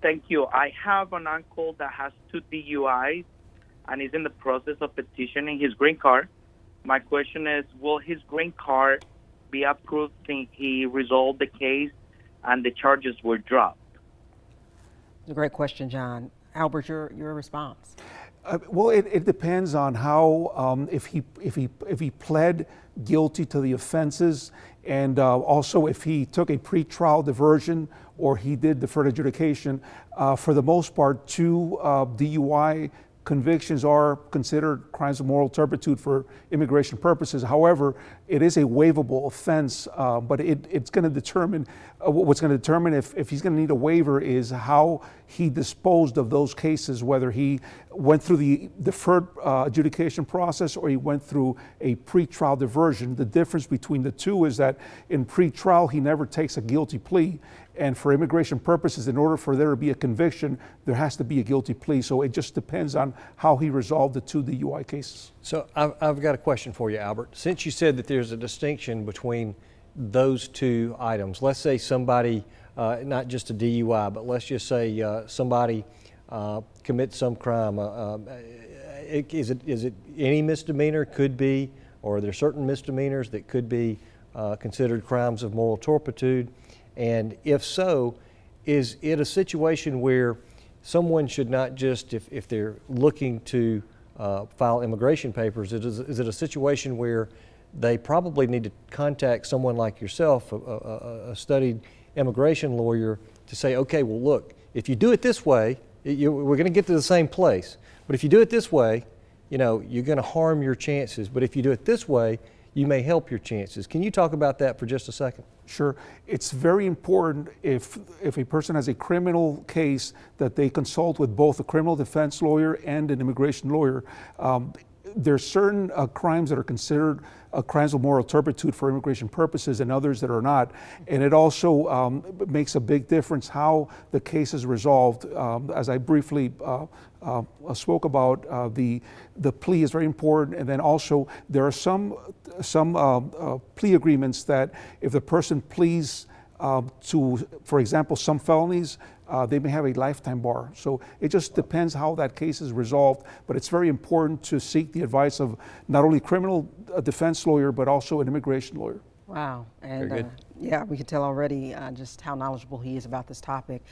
Thank you. I have an uncle that has 2 DUIs and is in the process of petitioning his green card. My question is, will his green card be approved since he resolved the case and the charges were dropped? It's a great question, John. Albert, your response. Well, it depends on how if he pled guilty to the offenses, and also if he took a pretrial diversion or he did deferred adjudication. For the most part, 2 DUI convictions are considered crimes of moral turpitude for immigration purposes. However, it is a waivable offense, but it's going to determine what's going to determine if he's going to need a waiver is how he disposed of those cases, whether he went through the deferred adjudication process or he went through a pretrial diversion. The difference between the two is that in pretrial, he never takes a guilty plea. And for immigration purposes, in order for there to be a conviction, there has to be a guilty plea. So it just depends on how he resolved the 2 DUI cases. So I've got a question for you, Albert. Since you said that there's a distinction between those 2 items, let's say somebody, not just a DUI, but let's just say somebody commits some crime. Is it any misdemeanor could be, or are there certain misdemeanors that could be considered crimes of moral turpitude? And if so, is it a situation where someone should not just, if they're looking to file immigration papers, is it a situation where they probably need to contact someone like yourself, a studied immigration lawyer, to say, okay, well, look, if you do it this way, we're going to get to the same place. But if you do it this way, you're going to harm your chances. But if you do it this way, you may help your chances. Can you talk about that for just a second? Sure. It's very important if a person has a criminal case that they consult with both a criminal defense lawyer and an immigration lawyer. There's certain crimes that are considered crimes of moral turpitude for immigration purposes and others that are not. And it also makes a big difference how the case is resolved. As I briefly spoke about, the plea is very important. And then also there are some plea agreements that if the person pleads to, for example, some felonies, they may have a lifetime bar. So it just depends how that case is resolved, but it's very important to seek the advice of not only criminal defense lawyer, but also an immigration lawyer. Wow. And yeah, we can tell already just how knowledgeable he is about this topic.